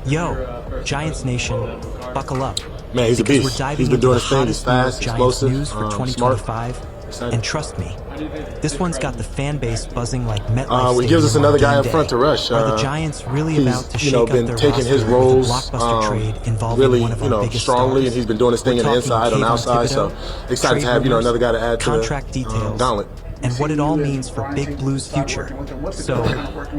Yo, Giants Nation, buckle up, Man, he's a because we're beast. diving He's been into the doing his thing. He's hottest New York fast, Giants explosive, news for smart. 2025, Excited. and trust me, this one's got the fan base buzzing like MetLife He gives us Stadium another on guy game up front day. to rush. Are the Giants really He's about to shake up been their taking his roster roles with a blockbuster trade involving really one of our biggest strongly, stars? and he's been doing his thing We're on the talking inside, on the Kayvon outside. So Thibodeau, excited to trade have rumors, another guy to add to contract the details, gauntlet. and what it all means for Big Blue's future. So,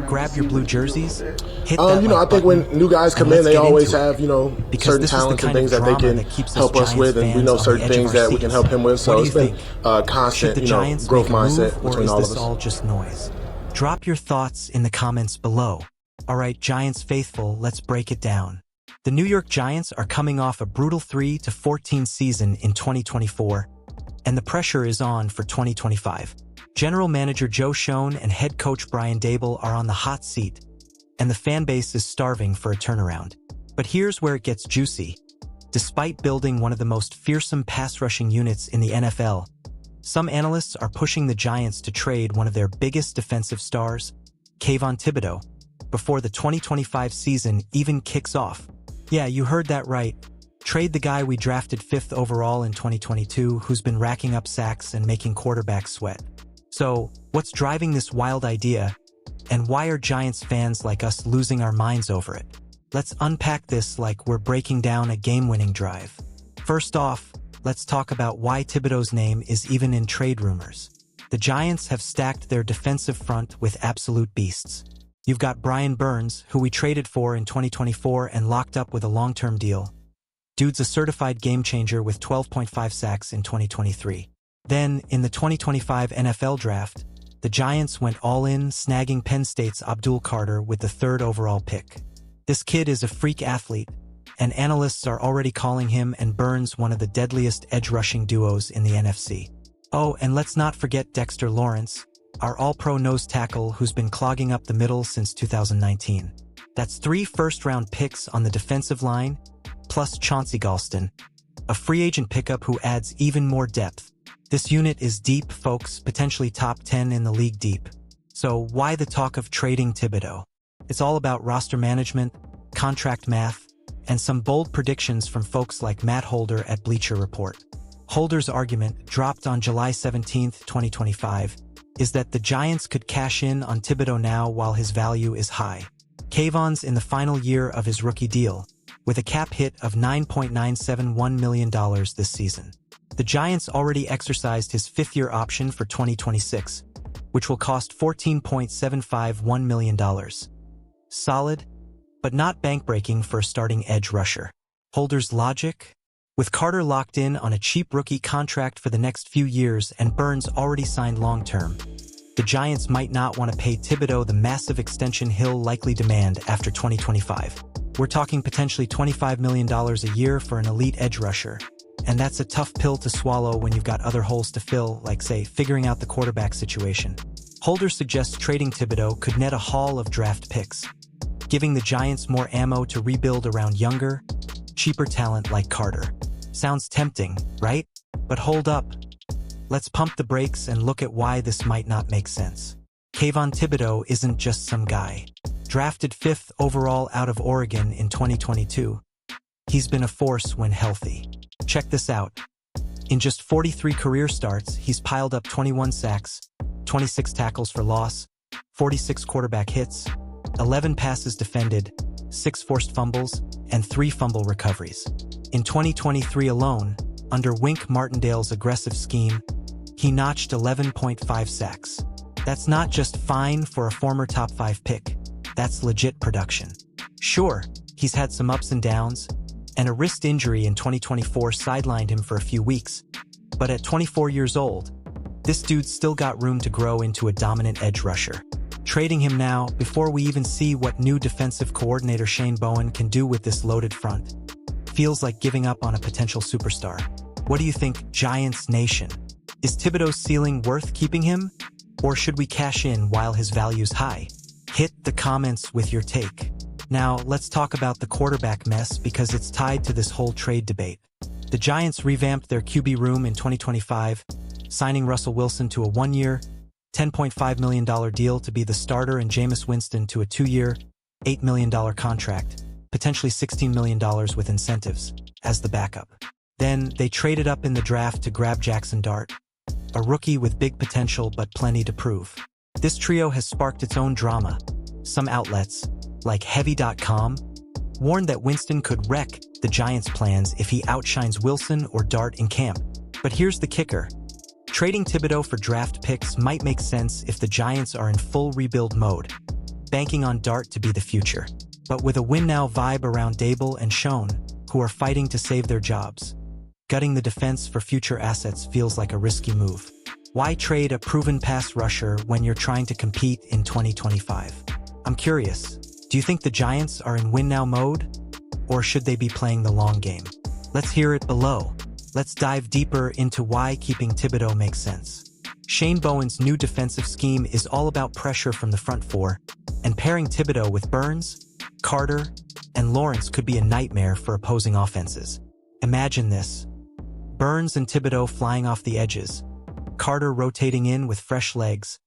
grab your blue jerseys, hit that I think when new guys come in, they always have, certain talents and things that they can help us with, and we know certain things that we can help him with. So it's been a constant, growth mindset between all of us. Or is this all just noise? Drop your thoughts in the comments below. All right, Giants faithful, let's break it down. The New York Giants are coming off a brutal 3-14 season in 2024, and the pressure is on for 2025. General Manager Joe Schoen and head coach Brian Daboll are on the hot seat, and the fan base is starving for a turnaround. But here's where it gets juicy. Despite building one of the most fearsome pass-rushing units in the NFL, some analysts are pushing the Giants to trade one of their biggest defensive stars, Kayvon Thibodeau, before the 2025 season even kicks off. Yeah, you heard that right. Trade the guy we drafted 5th overall in 2022 who's been racking up sacks and making quarterbacks sweat. So, what's driving this wild idea, and why are Giants fans like us losing our minds over it? Let's unpack this like we're breaking down a game-winning drive. First off, let's talk about why Thibodeau's name is even in trade rumors. The Giants have stacked their defensive front with absolute beasts. You've got Brian Burns, who we traded for in 2024 and locked up with a long-term deal. Dude's a certified game-changer with 12.5 sacks in 2023. Then, in the 2025 NFL Draft, the Giants went all in, snagging Penn State's Abdul Carter with the 3rd overall pick. This kid is a freak athlete, and analysts are already calling him and Burns one of the deadliest edge-rushing duos in the NFC. Oh, and let's not forget Dexter Lawrence, our all-pro nose tackle who's been clogging up the middle since 2019. That's 3 first-round picks on the defensive line, plus Chauncey Golston, a free agent pickup who adds even more depth. This unit is deep, folks, potentially top 10 in the league deep. So why the talk of trading Thibodeau? It's all about roster management, contract math, and some bold predictions from folks like Matt Holder at Bleacher Report. Holder's argument, dropped on July 17, 2025, is that the Giants could cash in on Thibodeau now while his value is high. Kayvon's in the final year of his rookie deal, with a cap hit of $9.971 million this season. The Giants already exercised his 5th-year option for 2026, which will cost $14.751 million. Solid, but not bank-breaking for a starting edge rusher. Holder's logic? With Carter locked in on a cheap rookie contract for the next few years and Burns already signed long-term, the Giants might not want to pay Thibodeau the massive extension he'll likely demand after 2025. We're talking potentially $25 million a year for an elite edge rusher. And that's a tough pill to swallow when you've got other holes to fill, like, say, figuring out the quarterback situation. Holder suggests trading Thibodeau could net a haul of draft picks, giving the Giants more ammo to rebuild around younger, cheaper talent like Carter. Sounds tempting, right? But hold up. Let's pump the brakes and look at why this might not make sense. Kayvon Thibodeau isn't just some guy. Drafted 5th overall out of Oregon in 2022, he's been a force when healthy. Check this out. In just 43 career starts, he's piled up 21 sacks, 26 tackles for loss, 46 quarterback hits, 11 passes defended, 6 forced fumbles, and 3 fumble recoveries. In 2023 alone, under Wink Martindale's aggressive scheme, he notched 11.5 sacks. That's not just fine for a former top 5 pick. That's legit production. Sure, he's had some ups and downs, and a wrist injury in 2024 sidelined him for a few weeks. But at 24 years old, this dude's still got room to grow into a dominant edge rusher. Trading him now, before we even see what new defensive coordinator Shane Bowen can do with this loaded front, feels like giving up on a potential superstar. What do you think, Giants Nation? Is Thibodeau's ceiling worth keeping him? Or should we cash in while his value's high? Hit the comments with your take. Now, let's talk about the quarterback mess because it's tied to this whole trade debate. The Giants revamped their QB room in 2025, signing Russell Wilson to a 1-year, $10.5 million deal to be the starter and Jameis Winston to a 2-year, $8 million contract. potentially $16 million with incentives, as the backup. Then, they traded up in the draft to grab Jackson Dart, a rookie with big potential but plenty to prove. This trio has sparked its own drama. Some outlets, like Heavy.com, warned that Winston could wreck the Giants' plans if he outshines Wilson or Dart in camp. But here's the kicker. Trading Thibodeau for draft picks might make sense if the Giants are in full rebuild mode, banking on Dart to be the future. But with a win-now vibe around Dable and Schoen, who are fighting to save their jobs, gutting the defense for future assets feels like a risky move. Why trade a proven pass rusher when you're trying to compete in 2025? I'm curious, do you think the Giants are in win-now mode? Or should they be playing the long game? Let's hear it below. Let's dive deeper into why keeping Thibodeau makes sense. Shane Bowen's new defensive scheme is all about pressure from the front four, and pairing Thibodeau with Burns, Carter, and Lawrence could be a nightmare for opposing offenses. Imagine this. Burns and Thibodeau flying off the edges, Carter rotating in with fresh legs,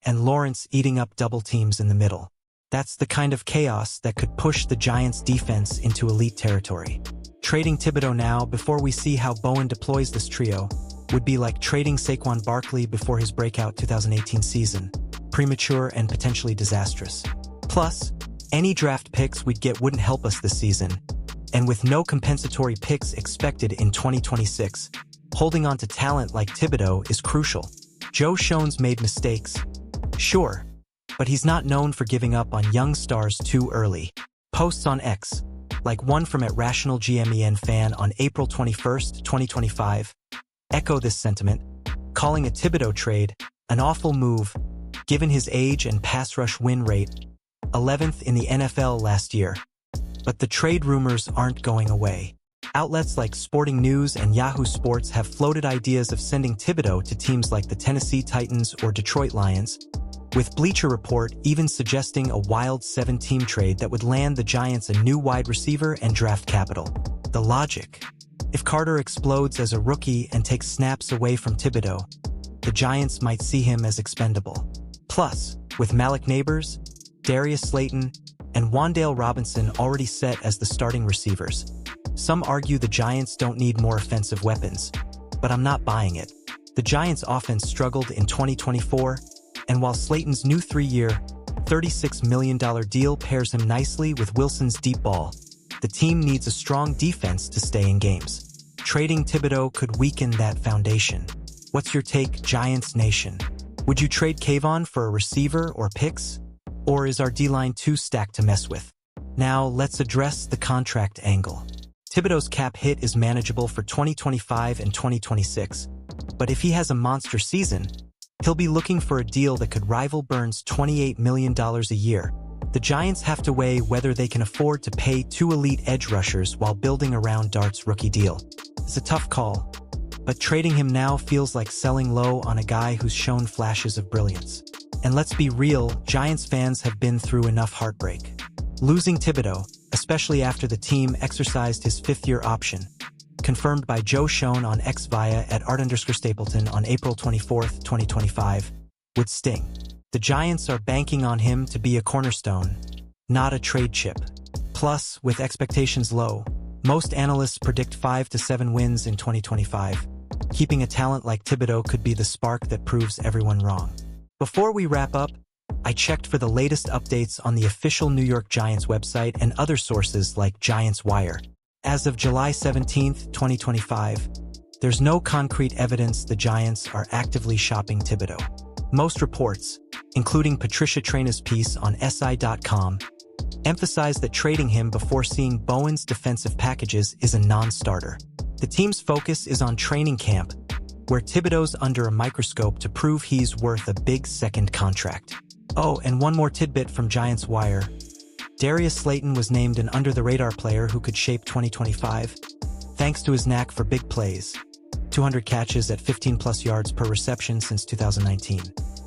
and Lawrence eating up double teams in the middle. That's the kind of chaos that could push the Giants' defense into elite territory. Trading Thibodeau now before we see how Bowen deploys this trio would be like trading Saquon Barkley before his breakout 2018 season, premature and potentially disastrous. Plus, any draft picks we'd get wouldn't help us this season, and with no compensatory picks expected in 2026, holding on to talent like Thibodeau is crucial. Joe Schoen's made mistakes, sure, but he's not known for giving up on young stars too early. Posts on X, like one from @RationalGMEN fan on April 21, 2025, echo this sentiment, calling a Thibodeau trade an awful move given his age and pass rush win rate, 11th in the NFL last year. But the trade rumors aren't going away. Outlets like Sporting News and Yahoo Sports have floated ideas of sending Thibodeau to teams like the Tennessee Titans or Detroit Lions, with Bleacher Report even suggesting a wild 7-team trade that would land the Giants a new wide receiver and draft capital. The logic: if Carter explodes as a rookie and takes snaps away from Thibodeau, the Giants might see him as expendable. Plus, with Malik Neighbors, Darius Slayton, and Wan'Dale Robinson already set as the starting receivers, some argue the Giants don't need more offensive weapons, but I'm not buying it. The Giants' offense struggled in 2024, and while Slayton's new 3-year, $36 million deal pairs him nicely with Wilson's deep ball, the team needs a strong defense to stay in games. Trading Thibodeau could weaken that foundation. What's your take, Giants Nation? Would you trade Kayvon for a receiver or picks? Or is our D-line too stacked to mess with? Now, let's address the contract angle. Thibodeau's cap hit is manageable for 2025 and 2026, but if he has a monster season, he'll be looking for a deal that could rival Burns' $28 million a year. The Giants have to weigh whether they can afford to pay 2 elite edge rushers while building around Dart's rookie deal. It's a tough call, but trading him now feels like selling low on a guy who's shown flashes of brilliance. And let's be real, Giants fans have been through enough heartbreak. Losing Thibodeau, especially after the team exercised his 5th-year option, confirmed by Joe Schoen on X via @Art_Stapleton on April 24, 2025, would sting. The Giants are banking on him to be a cornerstone, not a trade chip. Plus, with expectations low, most analysts predict 5 to 7 wins in 2025. Keeping a talent like Thibodeau could be the spark that proves everyone wrong. Before we wrap up, I checked for the latest updates on the official New York Giants website and other sources like Giants Wire. As of July 17, 2025, there's no concrete evidence the Giants are actively shopping Thibodeau. Most reports, including Patricia Traina's piece on SI.com, emphasize that trading him before seeing Bowen's defensive packages is a non-starter. The team's focus is on training camp, where Thibodeau's under a microscope to prove he's worth a big second contract. Oh, and one more tidbit from Giants Wire. Darius Slayton was named an under-the-radar player who could shape 2025, thanks to his knack for big plays. 200 catches at 15-plus yards per reception since 2019.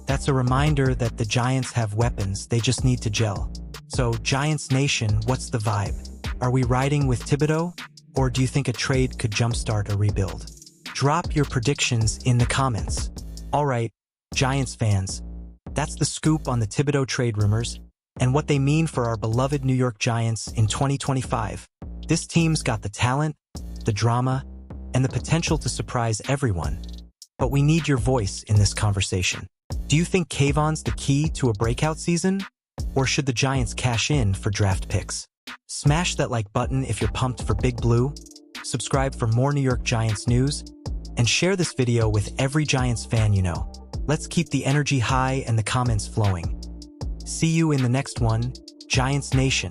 That's a reminder that the Giants have weapons, they just need to gel. So, Giants Nation, what's the vibe? Are we riding with Thibodeau? Or do you think a trade could jumpstart a rebuild? Drop your predictions in the comments. Alright, Giants fans, that's the scoop on the Thibodeau trade rumors. and what they mean for our beloved New York Giants in 2025. This team's got the talent, the drama, and the potential to surprise everyone. But we need your voice in this conversation. Do you think Kayvon's the key to a breakout season? Or should the Giants cash in for draft picks? Smash that like button if you're pumped for Big Blue, subscribe for more New York Giants news, and share this video with every Giants fan you know. Let's keep the energy high and the comments flowing. See you in the next one, Giants Nation.